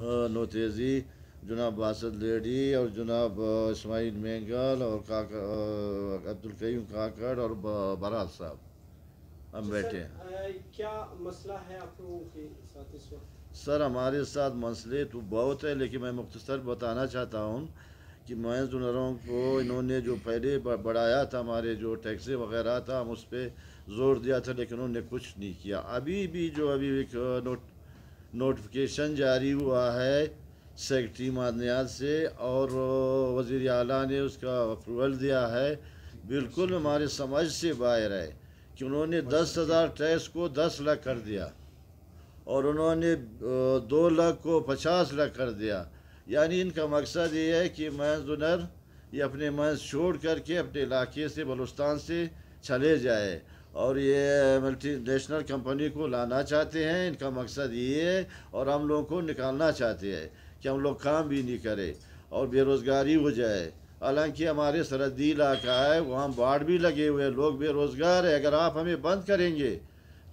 नोतेज़ी, जनाब बासत लेडी और जनाब इस्माइल मेंगल और अब्दुल कयूम काकड़ और बरात साहब हम बैठे हैं। क्या मसला है आप लोगों के साथ इस वक्त? सर हमारे साथ मसले तो बहुत है, लेकिन मैं मुख्तसर बताना चाहता हूँ कि मजदूरों को इन्होंने जो पहले बढ़ाया था, हमारे जो टैक्सें वगैरह था, हम उस पर ज़ोर दिया था, लेकिन उन्होंने कुछ नहीं किया। अभी भी जो अभी एक नोटिफिकेशन जारी हुआ है सेक्रेटरी मादनियात से और वज़ीर आला ने उसका अप्रूवल दिया है, बिल्कुल हमारे समझ से बाहर है कि उन्होंने 10,000 टैक्स को 10 लाख कर दिया और उन्होंने 2 लाख को 50 लाख कर दिया। यानी इनका मकसद ये है कि महज हुनर ये अपने महज छोड़ करके अपने इलाके से बलूचिस्तान से चले जाए और ये मल्टी नेशनल कंपनी को लाना चाहते हैं। इनका मकसद ये है और हम लोगों को निकालना चाहते हैं कि हम लोग काम भी नहीं करें और बेरोज़गारी हो जाए। हालांकि हमारे सरहदी इलाका है, वहाँ बाढ़ भी लगे हुए हैं, लोग बेरोज़गार है। अगर आप हमें बंद करेंगे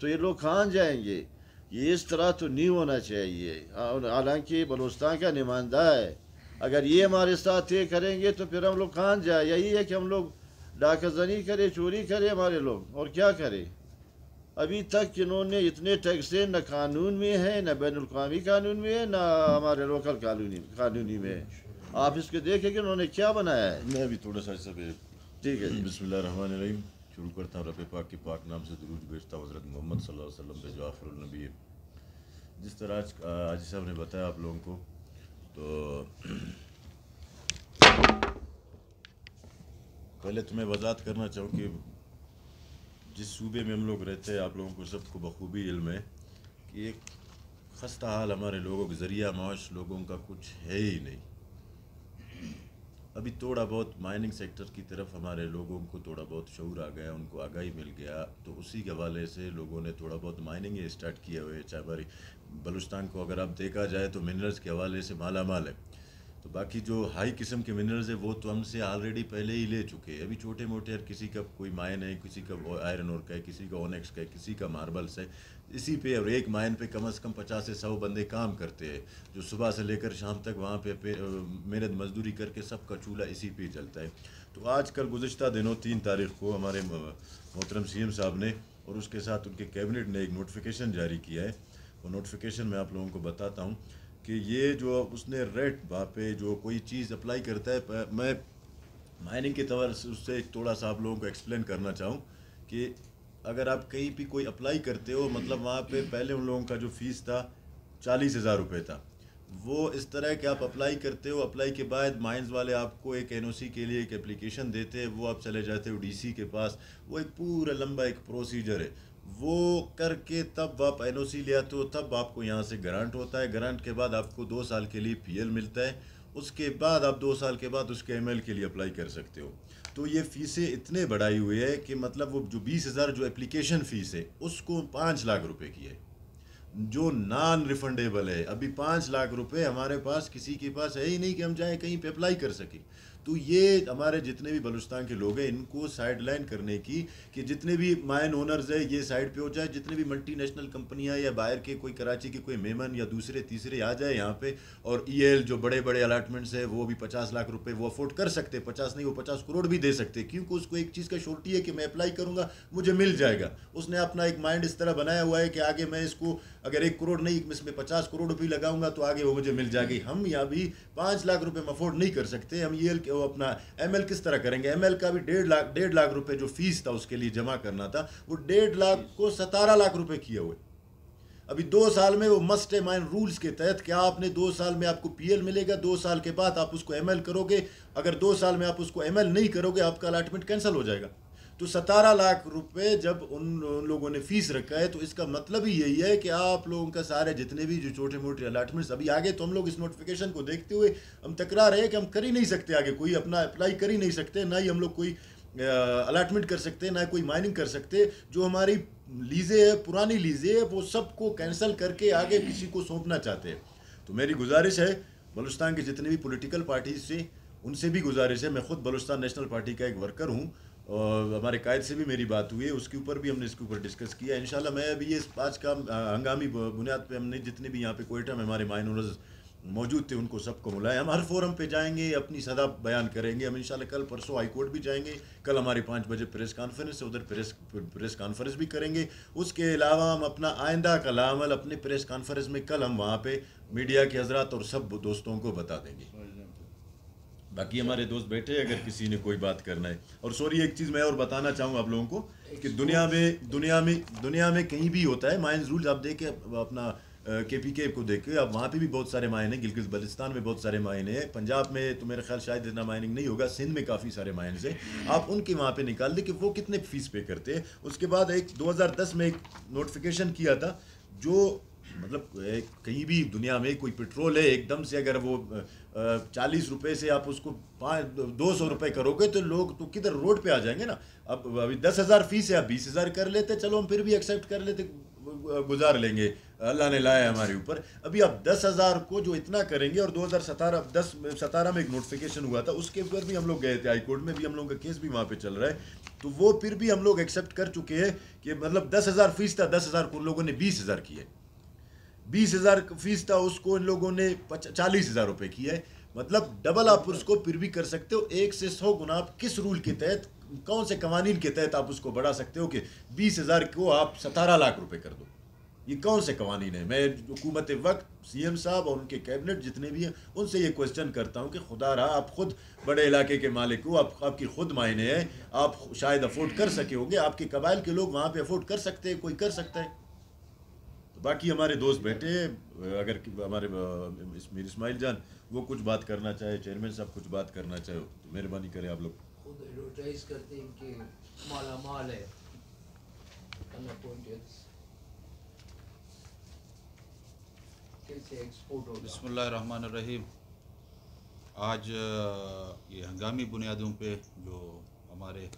तो ये लोग कहाँ जाएंगे? ये इस तरह तो नहीं होना चाहिए। हालांकि बलूचिस्तान का नुमाइंदा है, अगर ये हमारे साथ ये करेंगे तो फिर हम लोग कहाँ जाए? यही है कि हम लोग डाकाजनी करें, चोरी करें हमारे लोग, और क्या करें? अभी तक इन्होंने इतने टैक्सें न कानून में है, न बैनुल अक़वामी कानून में है, न हमारे लोकल कानूनी में है। आप इसको देखें कि उन्होंने क्या बनाया है। मैं भी थोड़ा सा सब ठीक है जी। बिस्मिल्लाहिर्रहमानिर्रहीम शुरू करता हूँ। रब पाक के पाक नाम से दुरूद भेजता हूँ हज़रत मोहम्मद सल्लल्लाहु अलैहि वसल्लम पे जो आखिरुल नबी है। जिस तरह आज साहब ने बताया आप लोगों को, तो पहले तो मैं वजाहत करना चाहूँ कि जिस सूबे में हम लोग रहते हैं, आप लोगों को सबको बखूबी इल्म है कि एक खस्ता हाल हमारे लोगों के ज़रिया माश लोगों का कुछ है ही नहीं। अभी थोड़ा बहुत माइनिंग सेक्टर की तरफ हमारे लोगों को थोड़ा बहुत शऊर आ गया, उनको आगाही मिल गया, तो उसी के हवाले से लोगों ने थोड़ा बहुत माइनिंग स्टार्ट किए हुए। चाहे हमारी बलूचिस्तान को अगर आप देखा जाए तो मिनरल्स के हवाले से माला माल है, तो बाकी जो हाई किस्म के मिनरल्स है वो तो हमसे ऑलरेडी पहले ही ले चुके हैं। अभी छोटे मोटे हर किसी का कोई माइन है, किसी का आयरन ओर का है, किसी का ओनेक्स का है, किसी का मार्बल्स है, इसी पे और एक माइन पे कम से कम 50 से 100 बंदे काम करते हैं, जो सुबह से लेकर शाम तक वहाँ पे मेहनत मजदूरी करके सबका चूल्हा इसी पे चलता है। तो आजकल गुज़िश्ता दिनों 3 तारीख़ को हमारे मोहतरम CM साहब ने और उसके साथ उनके कैबिनेट ने एक नोटिफिकेशन जारी किया है। वो नोटिफिकेशन मैं आप लोगों को बताता हूँ कि ये जो उसने रेट वहाँ पे जो कोई चीज़ अप्लाई करता है, मैं माइनिंग के तौर से उससे थोड़ा सा आप लोगों को एक्सप्लेन करना चाहूँ कि अगर आप कहीं भी कोई अप्लाई करते हो, मतलब वहाँ पे पहले उन लोगों का जो फ़ीस था 40,000 रुपये था, वो इस तरह कि आप अप्लाई करते हो, अप्लाई के बाद माइंस वाले आपको एक NOC के लिए एक एप्लीकेशन देते हैं, वो आप चले जाते हो DC के पास, वो एक पूरा लंबा एक प्रोसीजर है, वो करके तब आप NOC ले आते हो, तब आपको यहाँ से ग्रांट होता है। ग्रांट के बाद आपको 2 साल के लिए PL मिलता है, उसके बाद आप 2 साल के बाद उसके ML के लिए अप्लाई कर सकते हो। तो ये फ़ीसें इतने बढ़ाई हुई है कि मतलब वो जो 20,000 जो एप्लीकेशन फ़ीस है उसको 5 लाख रुपए की है, जो नॉन रिफंडेबल है। अभी 5 लाख रुपए हमारे पास किसी के पास है ही नहीं कि हम जाए कहीं पे अप्लाई कर सकें। तो ये हमारे जितने भी बलूचिस्तान के लोग हैं इनको साइड लाइन करने की, कि जितने भी माइन ओनर्स है ये साइड पे हो जाए, जितने भी मल्टी नेशनल कंपनियां या बाहर के कोई कराची के कोई मेमन या दूसरे तीसरे आ जाए यहाँ पे, और EL जो बड़े बड़े अलाटमेंट्स है वो भी 50 लाख रुपए वो अफोर्ड कर सकते, 50 नहीं वो 50 करोड़ भी दे सकते, क्योंकि उसको एक चीज़ का श्योरिटी है कि मैं अप्लाई करूँगा मुझे मिल जाएगा। उसने अपना एक माइंड इस तरह बनाया हुआ है कि आगे मैं इसको अगर 1 करोड़ नहीं इसमें 50 करोड़ भी लगाऊंगा तो आगे वो मुझे मिल जाएगी। हम यहाँ भी 5 लाख रुपए में अफोर्ड नहीं कर सकते, हम EL वो अपना ML किस तरह करेंगे? ML का भी 1.5 लाख रुपए जो फीस था उसके लिए जमा करना था, वो 1.5 लाख को 17 लाख रुपए किए हुए। अभी 2 साल में वो मस्ट है माइन रूल्स के तहत क्या आपने 2 साल में आपको PL मिलेगा, 2 साल के बाद आप उसको ML करोगे, अगर 2 साल में आप उसको ML नहीं करोगे आपका अलाटमेंट कैंसिल हो जाएगा। तो 17 लाख रुपए जब उन लोगों ने फीस रखा है, तो इसका मतलब ही यही है कि आप लोगों का सारे जितने भी जो छोटे मोटे अलाटमेंट्स अभी आगे, तो हम लोग इस नोटिफिकेशन को देखते हुए हम तकरार है कि हम कर ही नहीं सकते, आगे कोई अपना अप्लाई कर ही नहीं सकते, ना ही हम लोग कोई अलाटमेंट कर सकते, ना कोई माइनिंग कर सकते। जो हमारी लीज़ें है, पुरानी लीज़ें है, वो सबको कैंसिल करके आगे किसी को सौंपना चाहते हैं। तो मेरी गुजारिश है बलूचिस्तान के जितने भी पॉलिटिकल पार्टीज से, उनसे भी गुजारिश है, मैं ख़ुद बलूचिस्तान नेशनल पार्टी का एक वर्कर हूँ और हमारे कायद से भी मेरी बात हुई है, उसके ऊपर भी हमने इसके ऊपर डिस्कस किया। इंशाल्लाह मैं अभी ये आज का हंगामी बुनियाद पे हमने जितने भी यहाँ पे कोयटा में हमारे माइन ओनर्स मौजूद थे उनको सबको बुलाया। हम हर फोरम पे जाएंगे, अपनी सदा बयान करेंगे। हम इंशाल्लाह कल परसों हाई कोर्ट भी जाएंगे। कल हमारी 5 बजे प्रेस कॉन्फ्रेंस है, उधर प्रेस कॉन्फ्रेंस भी करेंगे। उसके अलावा हम अपना आइंदा का अमल अपने प्रेस कॉन्फ्रेंस में कल हम वहाँ पे मीडिया के हजरात और सब दोस्तों को बता देंगे। बाकी हमारे दोस्त बैठे हैं, अगर किसी ने कोई बात करना है। और सॉरी, एक चीज़ मैं और बताना चाहूँगा आप लोगों को कि दुनिया में कहीं भी होता है माइंस रूल्स। आप देखें अपना KPK को देखे, अब वहाँ पे भी बहुत सारे माइन हैं। गिलगित बल्तिस्तान में बहुत सारे माइन हैं। पंजाब में तो मेरे ख्याल शायद इतना माइनिंग नहीं होगा। सिंध में काफ़ी सारे माइन्स हैं। आप उनके वहाँ पे निकाल दें कि वो कितने फीस पे करते हैं। उसके बाद एक 2010 में एक नोटिफिकेशन किया था, जो मतलब कहीं भी दुनिया में कोई पेट्रोल है एकदम से अगर वो 40 रुपये से आप उसको 200 रुपये करोगे तो लोग तो किधर रोड पे आ जाएंगे ना। अब अभी 10,000 फीस है, आप 20,000 कर लेते, चलो हम फिर भी एक्सेप्ट कर लेते, गुजार लेंगे, अल्लाह ने लाया हमारे ऊपर। अभी आप 10,000 को जो इतना करेंगे, और 2017 में एक नोटिफिकेशन हुआ था, उसके ऊपर भी हम लोग गए थे हाई कोर्ट में, भी हम लोगों का केस भी वहाँ पे चल रहा है। तो वो फिर भी हम लोग एक्सेप्ट कर चुके हैं कि मतलब 10,000 फीस था, 10,000 को लोगों ने 20,000 किए। 20,000 फीस था, उसको इन लोगों ने 40,000 रुपये किया है। मतलब डबल आप उसको फिर भी कर सकते हो। 1 से 100 गुना आप किस रूल के तहत, कौन से कवानीन के तहत आप उसको बढ़ा सकते हो कि 20,000 को आप 17 लाख रुपए कर दो। ये कौन से कवानीन है? मैं हुकूमत वक्त, CM साहब और उनके कैबिनेट जितने भी हैं, उनसे ये क्वेश्चन करता हूँ कि खुदा रहा, आप खुद बड़े इलाके के मालिक हो, आपकी खुद मायने हैं, आप शायद अफोर्ड कर सके होंगे, आपके कबाइल के लोग वहाँ पे अफोर्ड कर सकते हैं, कोई कर सकता है। बाकी हमारे दोस्त बैठे हैं, अगर हमारे मीर इस्माइल जान वो कुछ बात करना चाहे, चेयरमैन साहब कुछ बात करना चाहे तो मेहरबानी करें। आप लोग खुद एडवर्टाइज करते हैं कि माला माल है, कैसे एक्सपोर्ट होगा। बिस्मिल्लाहिर्रहमानिर्रहीम। आज ये हंगामी बुनियादों पे जो हमारे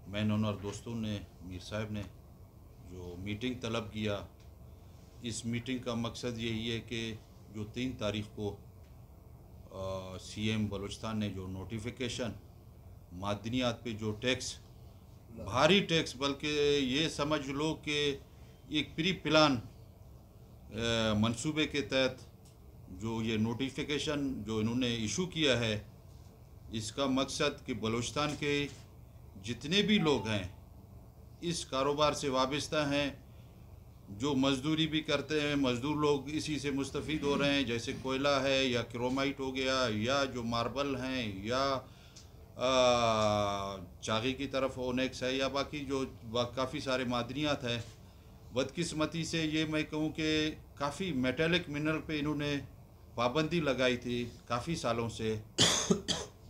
मैन ऑनर दोस्तों ने, मीर साहब ने जो मीटिंग तलब किया, इस मीटिंग का मकसद यही है कि जो 3 तारीख़ को CM बलूचिस्तान ने जो नोटिफिकेशन मादनियात पे जो टैक्स, भारी टैक्स, बल्कि ये समझ लो कि एक प्री प्लान मंसूबे के तहत जो ये नोटिफिकेशन जो इन्होंने इशू किया है, इसका मकसद कि बलूचिस्तान के जितने भी लोग हैं इस कारोबार से वाबस्ता हैं, जो मज़दूरी भी करते हैं, मज़दूर लोग इसी से मुस्तफ़ीद हो रहे हैं, जैसे कोयला है या क्रोमाइट हो गया, या जो मार्बल हैं, या चागी की तरफ ओनेक्स है, या बाकी जो काफ़ी सारे मादनियात हैं। बदकिस्मती से ये मैं कहूँ कि काफ़ी मेटालिक मिनरल पे इन्होंने पाबंदी लगाई थी काफ़ी सालों से।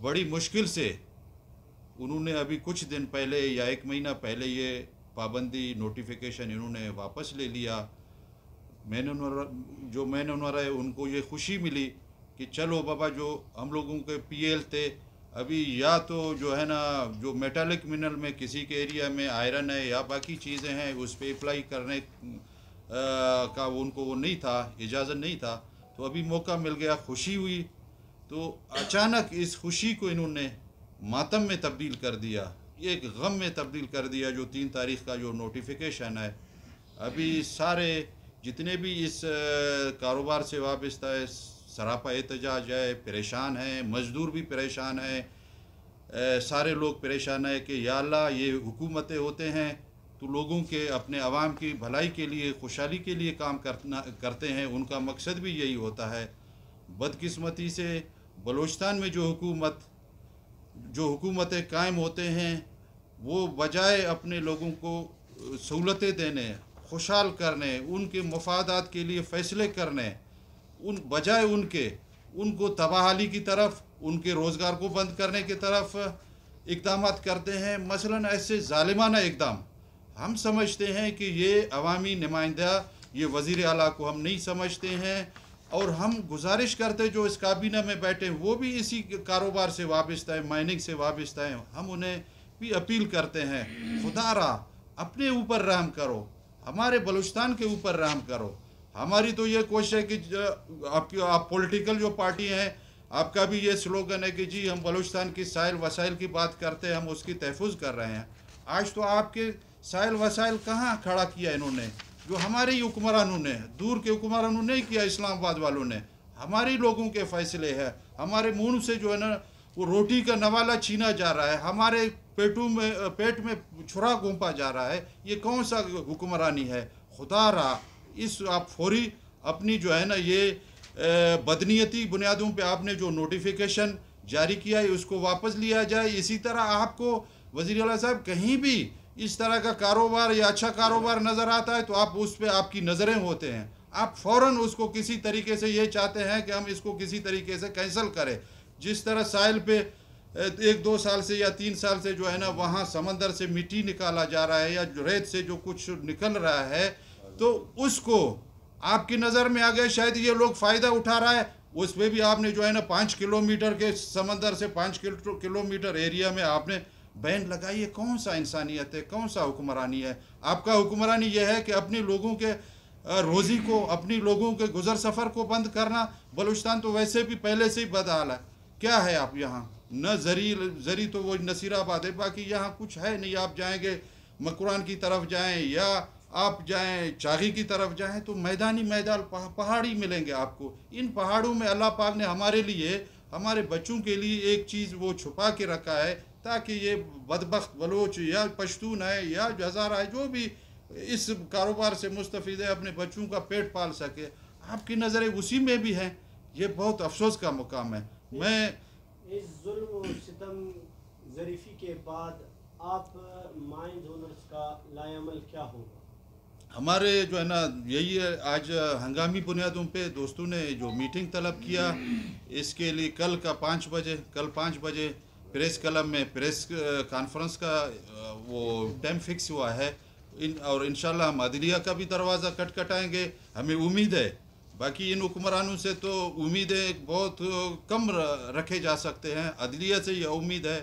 बड़ी मुश्किल से उन्होंने अभी कुछ दिन पहले या 1 महीना पहले ये पाबंदी नोटिफिकेशन इन्होंने वापस ले लिया। मैन ओनर है, उनको ये खुशी मिली कि चलो बाबा, जो हम लोगों के PL थे अभी, या तो जो है ना जो मेटालिक मिनरल में किसी के एरिया में आयरन है या बाकी चीज़ें हैं, उस पर अप्लाई करने का उनको वो नहीं था, इजाज़त नहीं था। तो अभी मौका मिल गया, खुशी हुई, तो अचानक इस खुशी को इन्होंने मातम में तब्दील कर दिया, एक गम में तब्दील कर दिया। जो 3 तारीख़ का जो नोटिफिकेशन है, अभी सारे जितने भी इस कारोबार से वाबस्ता है सरापा एहतजाज है, परेशान हैं, मज़दूर भी परेशान हैं, सारे लोग परेशान हैं कि या अल्लाह, ये हुकूमतें होते हैं तो लोगों के, अपने अवाम की भलाई के लिए, खुशहाली के लिए काम करते हैं, उनका मकसद भी यही होता है। बदकिस्मती से बलूचिस्तान में जो हुकूमतें कायम होते हैं, वो बजाय अपने लोगों को सहूलतें देने, खुशहाल करने, उनके मफादात के लिए फ़ैसले करने, बजाय उनको तबाहाली की तरफ, उनके रोज़गार को बंद करने की तरफ इक़दाम करते हैं। मसलन ऐसे ज़ालिमाना इक़दाम हम समझते हैं कि ये अवामी नुमाइंदा, ये वज़ीर आला को हम नहीं समझते हैं, और हम गुजारिश करते जो इस काबीना में बैठे हैं वो भी इसी कारोबार से वाबस्ता है, माइनिंग से वाबस्ता है। हम उन्हें भी अपील करते हैं, खुदारा अपने ऊपर रहम करो, हमारे बलूचिस्तान के ऊपर रहम करो। हमारी तो ये कोशिश है कि आप पॉलिटिकल जो पार्टी हैं, आपका भी ये स्लोगन है कि जी हम बलूचिस्तान की साइल वसाइल की बात करते हैं, हम उसकी तहफ़्फ़ुज़ कर रहे हैं। आज तो आपके साइल वसाइल कहाँ खड़ा किया इन्होंने? जो हमारे ही हुक्मरानों ने, दूर के हुक्मरानों ने किया, इस्लामाबाद वालों ने। ہمارے لوگوں کے فیصلے ہیں. ہمارے منہ سے جو ہے نا وہ روٹی کا نوالہ چھینا جا رہا ہے, ہمارے پیٹ میں چھرا گھونپا جا رہا ہے. یہ کون سا حکمرانی ہے؟ خدا را اس آپ فوری اپنی جو ہے نا یہ بدنیتی بنیادوں پہ آپ نے جو نوٹیفیکیشن جاری کیا ہے اس کو واپس لیا جائے. اسی طرح آپ کو وزیر اعلیٰ صاحب کہیں بھی اس طرح کا کاروبار یا اچھا کاروبار نظر آتا ہے تو آپ اس پہ آپ کی نظریں ہوتے ہیں, آپ فوراً اس کو کسی طریقے سے یہ چاہتے ہیں کہ ہم اس کو کسی طریقے سے کینسل کریں. جس طرح ساحل پہ 1-2 سال سے یا 3 سال سے جو ہے نا وہاں سمندر سے مٹی نکالا جا رہا ہے یا ریت سے جو کچھ نکل رہا ہے تو اس کو آپ کی نظر میں آ گئے, شاید یہ لوگ فائدہ اٹھا رہا ہے, اس پہ بھی آپ نے جو ہے نا 5 کلومیٹر کے سمندر سے 5 کلومیٹر ایریا میں آپ نے بین لگائی. ہے کون سا انسانیت ہے, کون سا حکمرانی ہے؟ آپ کا حکمرانی یہ ہے کہ اپنے لوگوں کے روزی کو, اپنی لوگوں کے گزر سفر کو بند کرنا. بلوچستان تو ویسے بھی پہلے سے ہی بدحال ہے. کیا ہے آپ یہاں نہ زری تو وہ نصیر آباد ہے, باقی یہاں کچھ ہے نہیں. آپ جائیں گے مکران کی طرف جائیں یا آپ جائیں چاغی کی طرف جائیں تو میدان پہاڑی ملیں گے آپ کو. ان پہاڑوں میں اللہ پاک نے ہمارے لیے, ہمارے بچوں کے لیے ایک چیز وہ چھپا کے رکھا ہے تاکہ یہ بدبخت بلوچ یا پشتون ہے یا ہزارہ ہے جو بھی اس کاروبار سے مستفید ہے اپنے بچوں کا پیٹ پال سکے. آپ کی نظریں اسی میں بھی ہیں. یہ بہت افسوس کا مقام ہے. میں اس ظلم و ستم ظریفی کے بعد آپ مائنز اونرز کا لائے عمل کیا ہوگا؟ ہمارے جو ہے نا یہی ہے, آج ہنگامی بنیادوں پہ دوستوں نے جو میٹنگ طلب کیا اس کے لیے کل 5 بجے پریس کلب میں پریس کانفرنس کا وہ ٹائم فکس ہوا ہے. اور انشاءاللہ ہم عدلیہ کا بھی دروازہ کھٹکھٹائیں گے. ہمیں امید ہے, باقی ان حکمرانوں سے تو امیدیں بہت کم رکھے جا سکتے ہیں. عدلیہ سے یہ امید ہے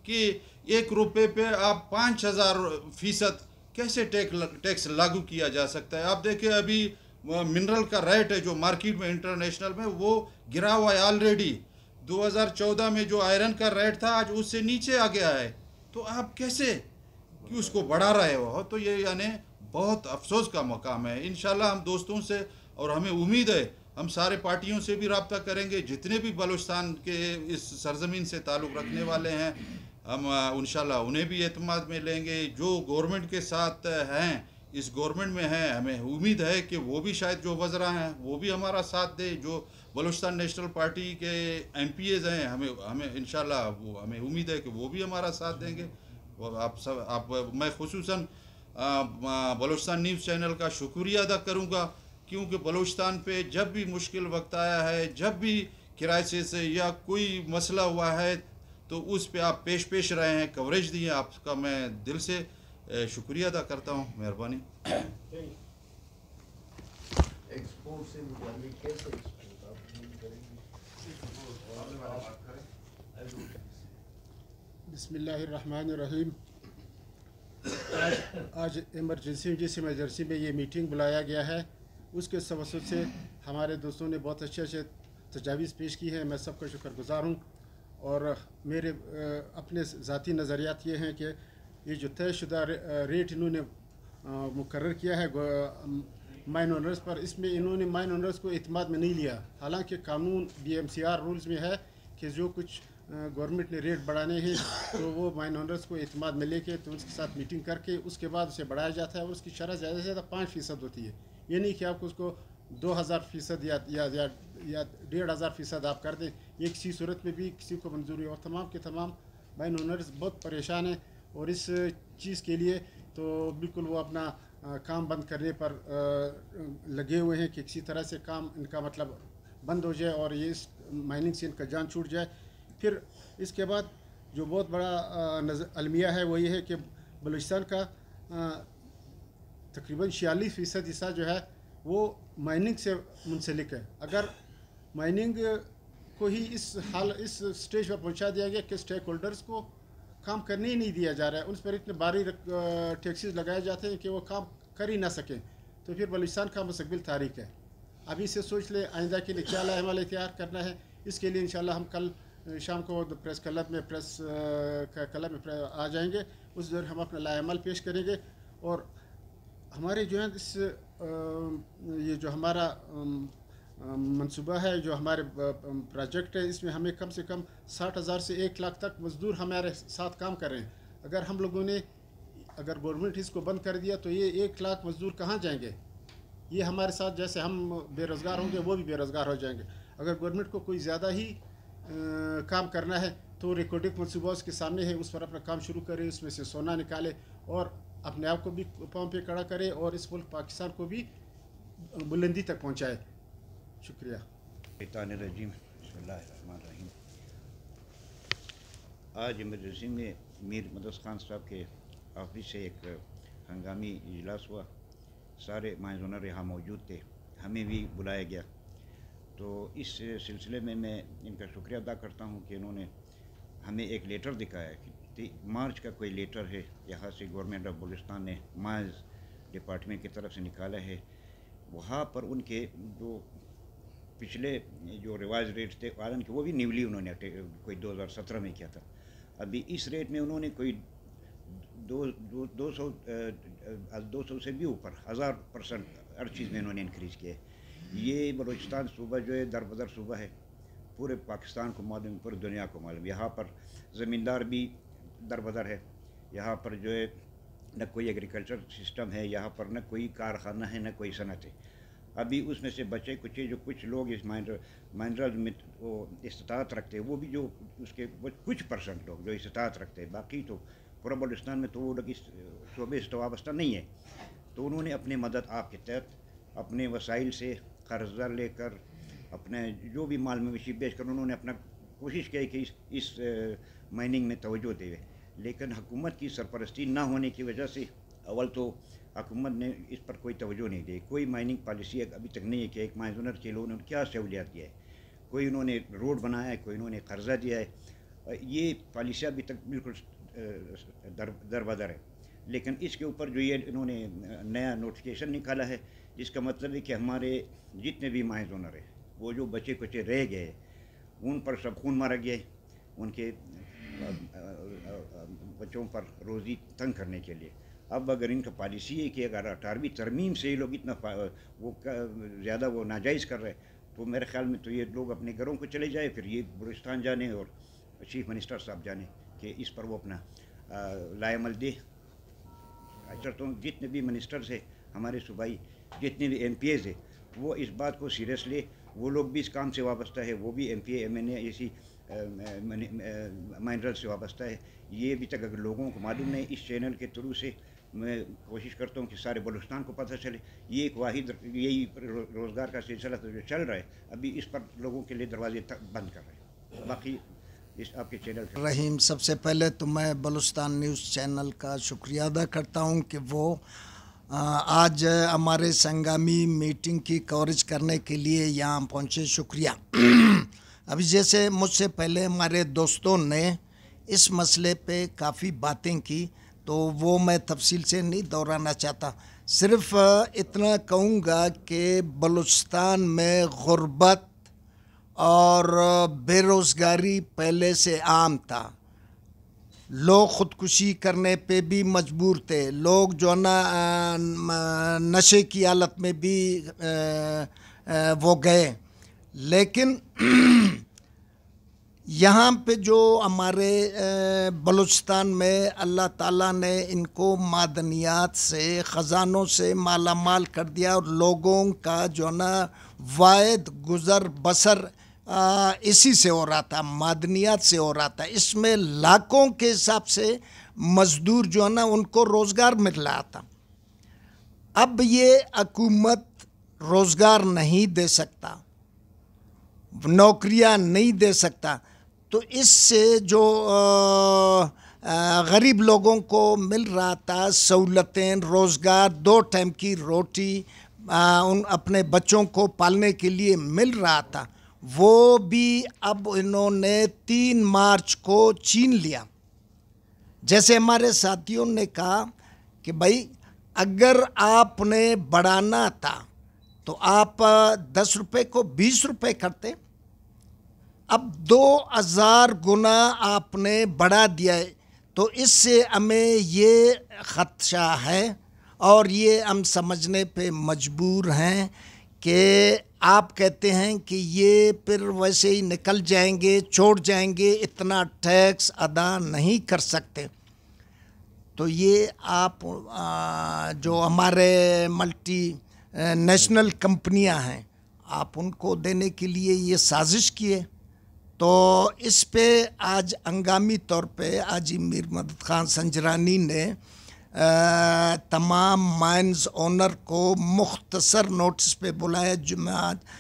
کہ 1 روپے پہ آپ 5000% کیسے ٹیکس لاگو کیا جا سکتا ہے. آپ دیکھیں ابھی منرل کا ریٹ ہے جو مارکیٹ میں انٹرنیشنل میں وہ گرا ہوا ہے آلریڈی. 2014 میں جو آئرن کا ریٹ تھا آج اس سے نیچے آ گیا ہے. تو آپ کیسے کہ اس کو بڑھا رہے ہو؟ تو یہ یعنی بہت افسوس کا مقام ہے. انشاءاللہ ہم دوستوں سے, اور ہمیں امید ہے ہم سارے پارٹیوں سے بھی رابطہ کریں گے جتنے بھی بلوچستان کے اس سرزمین سے تعلق رکھنے والے ہیں. ہم انشاءاللہ انہیں بھی اعتماد میں لیں گے. جو گورنمنٹ کے ساتھ ہیں, اس گورنمنٹ میں ہیں, ہمیں امید ہے کہ وہ بھی شاید جو وزراء ہیں وہ بھی ہمارا ساتھ دے. جو بلوچستان نیشنل پارٹی کے MPAs ہیں ہمیں انشاءاللہ ہمیں امید ہے کہ وہ بھی ہمارا ساتھ دیں گے. میں خصوصاً بلوچستان نیوز چینل کا شکریہ ادا کروں گا کیونکہ بلوچستان پہ جب بھی مشکل وقت آیا ہے, جب بھی کرائسس یا کوئی مسئلہ ہوا ہے تو اس پہ آپ پیش رہے ہیں, کوریج دی ہے. آپ کا میں دل سے شکریہ ادا کرتا ہوں. مہربانی. ایکسپورٹ سے متعلق کیسے ایکسپورٹ آپ کریں گے؟ بسم اللہ الرحمن الرحیم. آج ایمرجنسی میں یہ میٹنگ بلایا گیا ہے. اس کے توسط سے ہمارے دوستوں نے بہت اچھے تجاویز پیش کی ہیں. میں سب کا شکر گزار ہوں. اور میرے اپنے ذاتی نظریات یہ ہیں کہ یہ جو طے شدہ ریٹ انہوں نے مقرر کیا ہے مائن اونرز پر, اس میں انہوں نے مائن اونرز کو اعتماد میں نہیں لیا. حالانکہ قانون BMCR رولز میں ہے کہ جو کچھ گورنمنٹ نے ریٹ بڑھانے ہیں تو وہ مائن اونرز کو اعتماد میں لے کے تو اس کے ساتھ میٹنگ کر کے اس کے بعد اسے بڑھایا جاتا ہے. اور اس کی شرح زیادہ سے زیادہ 5% ہوتی ہے. یہ نہیں کہ آپ اس کو 2000% یا 1500% آپ کر دیں. یہ کسی صورت میں بھی کسی کو منظوری, اور تمام کے تمام مائن اونرز بہت پریشان ہیں اور اس چیز کے لیے تو بالکل وہ اپنا کام بند کرنے پر لگے ہوئے ہیں کہ کسی طرح سے کام ان کا مطلب بند ہو جائے اور یہ اس مائننگ سے ان کا جان چھوٹ جائے. پھر اس کے بعد جو بہت بڑا المیہ ہے وہ یہ ہے کہ بلوچستان کا تقریباً 46% حصہ جو ہے وہ مائننگ سے منسلک ہے. اگر مائننگ کو ہی اس سٹیج پر پہنچا دیا گیا کہ اسٹیک ہولڈرز کو کام کرنے ہی نہیں دیا جا رہا ہے, ان پر اتنے بھاری ٹیکسز لگائے جاتے ہیں کہ وہ کام کر ہی نہ سکیں, تو پھر بلوچستان کا مستقبل تاریک ہے. ابھی سے سوچ لیں آئندہ کے لیے کیا عمل اختیار کرنا ہے. اس کے لیے انشاءاللہ ہم کل شام کو پریس کلب میں آ جائیں گے. اس دور ہم اپنا لائے عمل پیش کریں گے. اور ہمارے جو ہے یہ جو ہمارا मंसूबा है, जो हमारे प्रोजेक्ट है, इसमें हमें कम से कम 60,000 से 1 लाख तक मज़दूर हमारे साथ काम कर रहे हैं। अगर हम लोगों ने अगर गवर्नमेंट इसको बंद कर दिया तो ये 1 लाख मज़दूर कहाँ जाएंगे? ये हमारे साथ जैसे हम बेरोज़गार होंगे वो भी बेरोज़गार हो जाएंगे। अगर गवर्नमेंट को कोई ज़्यादा ही काम करना है तो रिकॉर्डिंग मनसूबा उसके सामने है, उस पर अपना काम शुरू करे, उसमें से सोना निकाले और अपने आप को भी पाँव पे खड़ा करे और इस मुल्क पाकिस्तान को भी बुलंदी तक पहुँचाए। शुक्रिया। रजीम बिस्मिल्लाहिर्रहमानिर्रहीम। आज इमरजेंसी में मीर मदद खान साहब के ऑफिस से एक हंगामी इजलास हुआ। सारे माइज़ोनर यहाँ मौजूद थे, हमें भी बुलाया गया। तो इस सिलसिले में मैं इनका शुक्रिया अदा करता हूँ कि इन्होंने हमें एक लेटर दिखाया कि मार्च का कोई लेटर है यहाँ से गवर्नमेंट ऑफ बलूचिस्तान ने माइज़ डिपार्टमेंट की तरफ से निकाला है। वहाँ पर उनके जो पिछले जो रिवाइज रेट थे, हालांकि वो भी न्यूली उन्होंने कोई 2017 में किया था। अभी इस रेट में उन्होंने कोई 200 से भी ऊपर 1000% हर चीज़ में उन्होंने इंक्रीज़ किया है। ये बलूचिस्तान सूबा जो है दरबदर सूबा है, पूरे पाकिस्तान को मालूम, पूरी दुनिया को मालूम। यहाँ पर ज़मींदार भी दरबदर है, यहाँ पर जो है न कोई एग्रीकल्चर सिस्टम है, यहाँ पर न कोई कारखाना है, न कोई सनत है। अभी उसमें से बचे कुचे जो कुछ लोग इस माइनरल में वो इस्तात रखते हैं, वो भी जो उसके कुछ % लोग जो इस्तात रखते हैं, बाकी तो पूरा बलूचिस्तान में तो वो लोग इस शोबे से वाबस्ता नहीं है। तो उन्होंने अपनी मदद आपके तहत अपने वसाइल से कर्जा लेकर अपने जो भी माल मवेशी बेच कर उन्होंने अपना कोशिश की कि इस माइनिंग में तवज्जो देवे। लेकिन हुकूमत की सरपरस्ती ना होने की वजह से अव्वल तो हुकूमत ने इस पर कोई तवज्जो नहीं दी। कोई माइनिंग पॉलिसी अभी तक नहीं है कि एक माइनर के लोगों ने क्या सहूलियात दिया है, कोई उन्होंने रोड बनाया है, कोई उन्होंने कर्जा दिया है। ये पॉलिसी अभी तक बिल्कुल दरबदर है। लेकिन इसके ऊपर जो ये इन्होंने नया नोटिफिकेशन निकाला है, जिसका मतलब है कि हमारे जितने भी माइज ओनर है, वो जो बच्चे कुचे रह गए उन पर सब खून मारा गया है, उनके बच्चों पर रोज़ी तंग करने के लिए। अब अगर इनका पॉलिसी है कि अगर 18वीं तरमीम से ये लोग इतना ज़्यादा वो नाजायज़ कर रहे हैं, तो मेरे ख्याल में तो ये लोग अपने घरों को चले जाए, फिर ये बलूचिस्तान जाने और चीफ मिनिस्टर साहब जाने कि इस पर वो अपना लाएमल दे। अच्छा, तो जितने भी मिनिस्टर्स है हमारे सूबाई, जितने भी MPAs है, वो इस बात को सीरियस ले। वो लोग भी इस काम से वाबस्ता है, वो भी MPA MNA ऐसी माइनरल से वाबस्ता है। ये अभी तक अगर लोगों को मालूम नहीं, इस चैनल के थ्रू से मैं कोशिश करता हूँ कि सारे बलूचिस्तान को पता चले। ये एक वाहिद यही रोज़गार का सिलसिला तो जो चल रहा है, अभी इस पर लोगों के लिए दरवाजे बंद कर रहे हैं। बाकी इस आपके चैनल रहीम, सबसे पहले तो मैं बलूचिस्तान न्यूज़ चैनल का शुक्रिया अदा करता हूँ कि वो आज हमारे संगामी मीटिंग की कवरेज करने के लिए यहाँ पहुँचे। शुक्रिया। अभी जैसे मुझसे पहले हमारे दोस्तों ने इस मसले पे काफ़ी बातें की, तो वो मैं तफसील से नहीं दोहराना चाहता। सिर्फ इतना कहूँगा कि बलूचिस्तान में गुर्बत और बेरोज़गारी पहले से आम था। लोग ख़ुदकुशी करने पे भी मजबूर थे, लोग जो ना नशे की हालत में भी वो गए। लेकिन यहाँ पे जो हमारे बलूचिस्तान में अल्लाह ताला ने इनको मादनियात से, ख़जानों से माला माल कर दिया और लोगों का जो ना वायद गुज़र बसर इसी से हो रहा था, मादनियात से हो रहा था। इसमें लाखों के हिसाब से मज़दूर जो है ना उनको रोज़गार मिल रहा था। अब ये हुकूमत रोज़गार नहीं दे सकता, नौकरियां नहीं दे सकता, तो इससे जो गरीब लोगों को मिल रहा था सहूलतें, रोज़गार, 2 टाइम की रोटी उन अपने बच्चों को पालने के लिए मिल रहा था, वो भी अब इन्होंने 3 मार्च को छीन लिया। जैसे हमारे साथियों ने कहा कि भाई अगर आपने बढ़ाना था तो आप 10 रुपये को 20 रुपये करते, अब 2000 गुना आपने बढ़ा दिया है। तो इससे हमें ये ख़दशा है और ये हम समझने पे मजबूर हैं कि آپ کہتے ہیں کہ یہ پھر ویسے ہی نکل جائیں گے, چھوڑ جائیں گے, اتنا ٹیکس ادا نہیں کر سکتے, تو یہ آپ جو ہمارے ملٹی نیشنل کمپنیاں ہیں آپ ان کو دینے کے لیے یہ سازش کیے. تو اس پہ آج ہنگامی طور پہ حاجی میر مدد خان سنجرانی نے تمام مائنز اونر کو مختصر نوٹس پہ بلایا.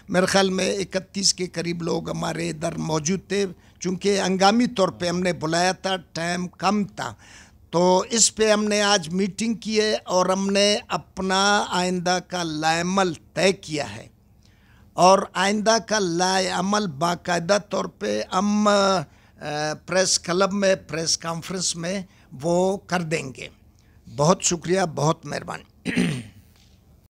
میرے خیال میں 31 کے قریب لوگ ہمارے ادھر موجود تھے, چونکہ ہنگامی طور پہ ہم نے بلایا تھا, ٹائم کم تھا, تو اس پہ ہم نے آج میٹنگ کی ہے اور ہم نے اپنا آئندہ کا لائحہ عمل طے کیا ہے, اور آئندہ کا لائحہ عمل باقاعدہ طور پہ ہم پریس کلب میں, پریس کانفرنس میں وہ کر دیں گے. بہت شکریہ, بہت مہربانی.